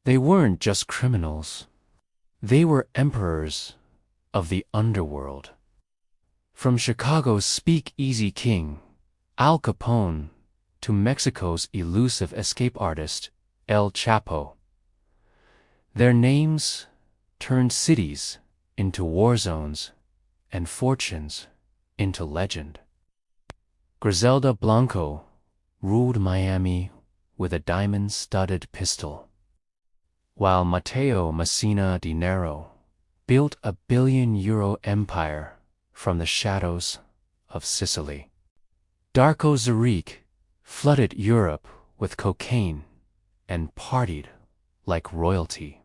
They weren't just criminals. They were emperors of the underworld. From Chicago's speakeasy king, Al Capone, to Mexico's elusive escape artist, El Chapo. Their names turned cities into war zones and fortunes into legend. Griselda Blanco ruled Miami with a diamond-studded pistol, while Matteo Messina Denaro built a billion-euro empire from the shadows of Sicily. Darko Zaric flooded Europe with cocaine and partied like royalty.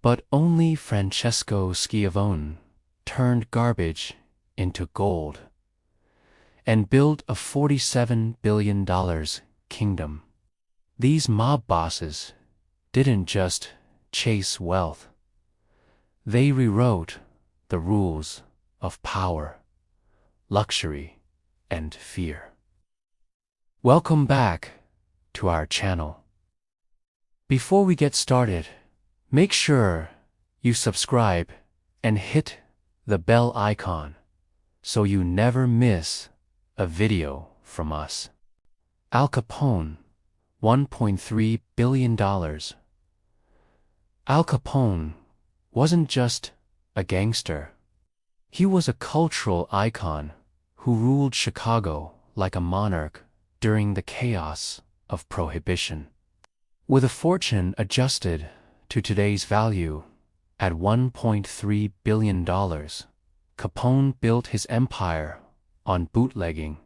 But only Francesco Schiavone turned garbage into gold and built a $47 billion kingdom. These mob bosses didn't just chase wealth. They rewrote the rules of power, luxury, and fear. Welcome back to our channel. Before we get started, make sure you subscribe and hit the bell icon so you never miss a video from us. Al Capone, $1.3 billion. Al Capone wasn't just a gangster. He was a cultural icon who ruled Chicago like a monarch during the chaos of Prohibition. With a fortune adjusted to today's value at $1.3 billion, Capone built his empire on bootlegging,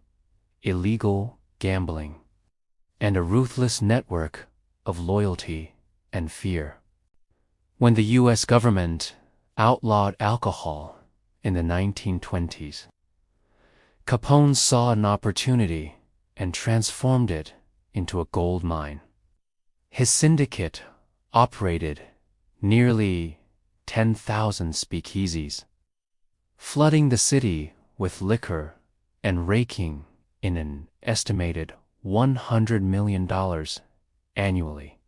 illegal gambling, and a ruthless network of loyalty and fear. When the U.S. government outlawed alcohol in the 1920s, Capone saw an opportunity and transformed it into a gold mine. His syndicate operated nearly 10,000 speakeasies, flooding the city with liquor and raking in an estimated $100 million annually.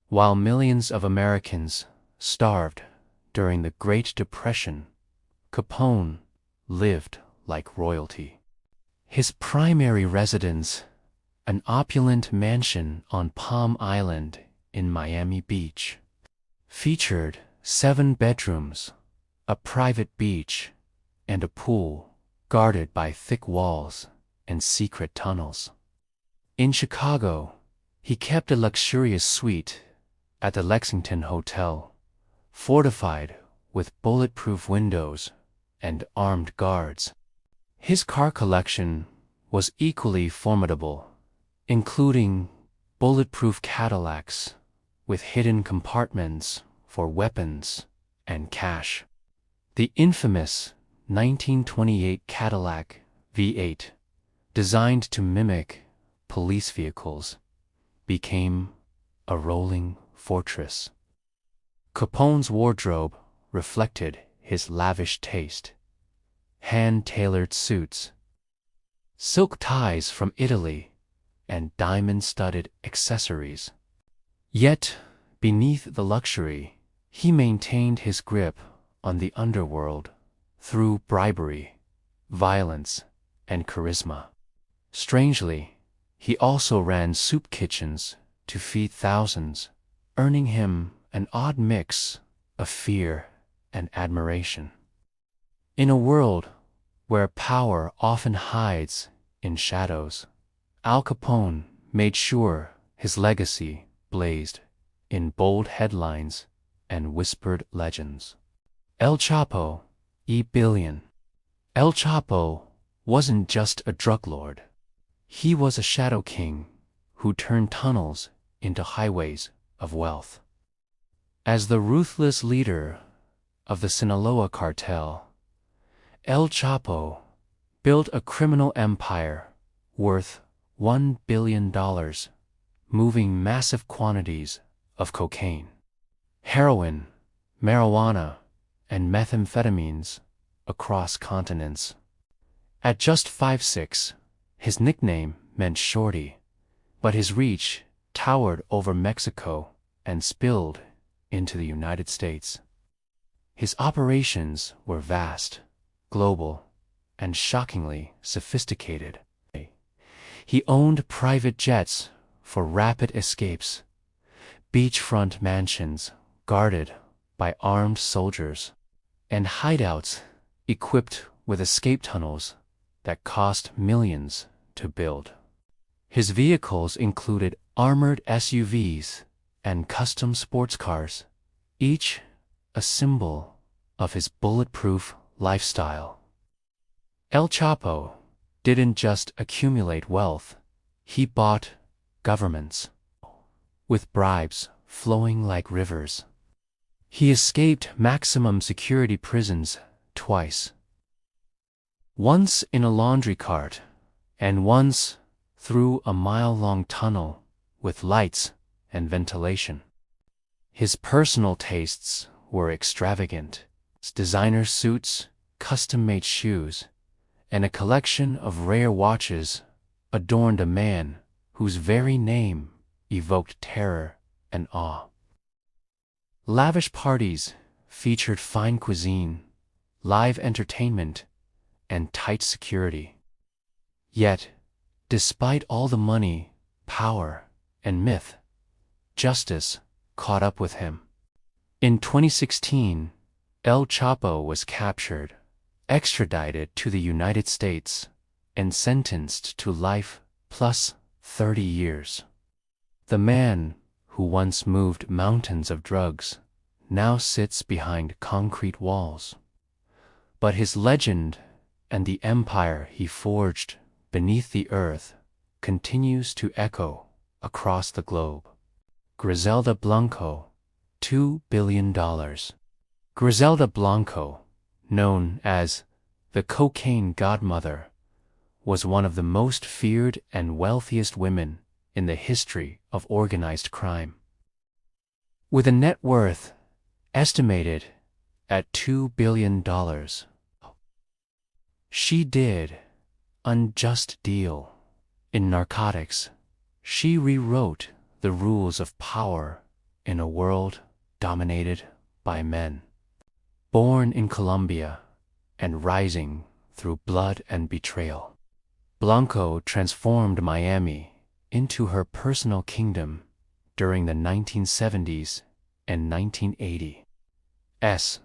While millions of Americans starved during the Great Depression, Capone lived like royalty. His primary residence, an opulent mansion on Palm Island in Miami Beach, featured 7 bedrooms, a private beach, and a pool guarded by thick walls and secret tunnels. In Chicago, he kept a luxurious suite at the Lexington Hotel, fortified with bulletproof windows and armed guards. His car collection was equally formidable, including bulletproof Cadillacs with hidden compartments for weapons and cash. The infamous 1928 Cadillac V8, designed to mimic police vehicles, became a rolling fortress. Capone's wardrobe reflected his lavish taste: hand-tailored suits, silk ties from Italy, and diamond-studded accessories. Yet, beneath the luxury, he maintained his grip on the underworld through bribery, violence, and charisma. Strangely, he also ran soup kitchens to feed thousands, earning him an odd mix of fear and admiration. In a world where power often hides in shadows, Al Capone made sure his legacy blazed in bold headlines and whispered legends. El Chapo, E-Billion. El Chapo wasn't just a drug lord. He was a shadow king who turned tunnels into highways of wealth. As the ruthless leader of the Sinaloa cartel, El Chapo built a criminal empire worth $1 billion, moving massive quantities of cocaine, heroin, marijuana, and methamphetamines across continents. At just 5'6", his nickname meant Shorty, but his reach towered over Mexico and spilled into the United States. His operations were vast, global, and shockingly sophisticated. He owned private jets for rapid escapes, beachfront mansions guarded by armed soldiers, and hideouts equipped with escape tunnels that cost millions to build. His vehicles included armored SUVs and custom sports cars, each a symbol of his bulletproof lifestyle. El Chapo didn't just accumulate wealth, he bought governments, with bribes flowing like rivers. He escaped maximum security prisons twice. Once in a laundry cart, and once through a mile-long tunnel with lights and ventilation. His personal tastes were extravagant: designer suits, custom-made shoes, and a collection of rare watches adorned a man whose very name evoked terror and awe. Lavish parties featured fine cuisine, live entertainment, and tight security. Yet, despite all the money, power, and myth, justice caught up with him. In 2016, El Chapo was captured, extradited to the United States, and sentenced to life plus 30 years. The man who once moved mountains of drugs now sits behind concrete walls. But his legend and the empire he forged beneath the earth continues to echo across the globe. Griselda Blanco, $2 billion. Griselda Blanco, known as the cocaine godmother, was one of the most feared and wealthiest women in the history of organized crime. With a net worth estimated at $2 billion, she did unjust deal in narcotics. She rewrote the rules of power in a world dominated by men. Born in Colombia and rising through blood and betrayal, Blanco transformed Miami into her personal kingdom during the 1970s and 1980s.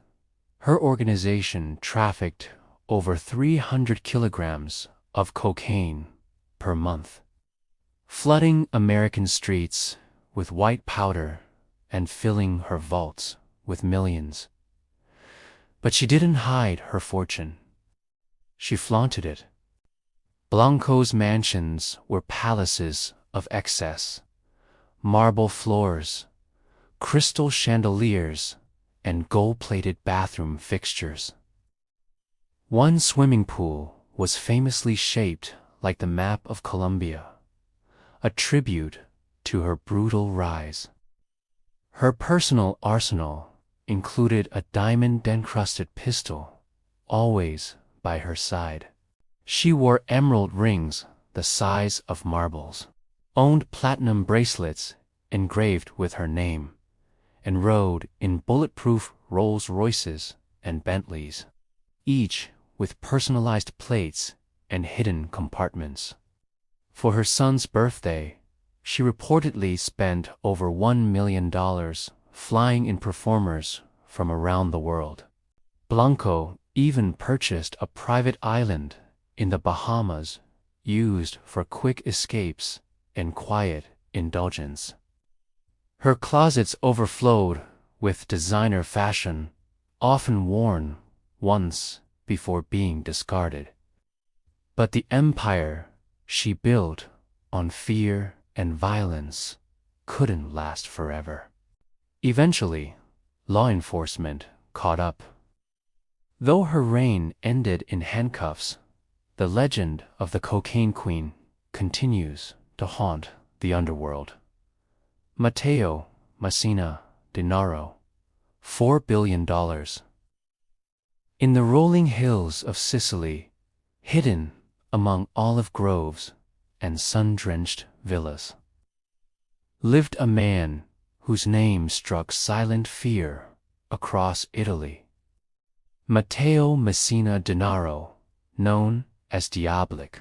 Her organization trafficked over 300 kilograms of cocaine per month, flooding American streets with white powder and filling her vaults with millions. But she didn't hide her fortune. She flaunted it. Blanco's mansions were palaces of excess: marble floors, crystal chandeliers, and gold-plated bathroom fixtures. One swimming pool was famously shaped like the map of Colombia, a tribute to her brutal rise. Her personal arsenal included a diamond-encrusted pistol, always by her side. She wore emerald rings the size of marbles, owned platinum bracelets engraved with her name, and rode in bulletproof Rolls-Royces and Bentleys, each with personalized plates and hidden compartments. For her son's birthday, she reportedly spent over $1 million flying in performers from around the world. Blanco even purchased a private island in the Bahamas used for quick escapes and quiet indulgence. Her closets overflowed with designer fashion, often worn once before being discarded. But the empire she built on fear and violence couldn't last forever. Eventually, law enforcement caught up. Though her reign ended in handcuffs, the legend of the Cocaine Queen continues to haunt the underworld. Matteo Messina Denaro, $4 billion. In the rolling hills of Sicily, hidden among olive groves and sun-drenched villas, lived a man whose name struck silent fear across Italy. Matteo Messina Denaro, known as Diabolik,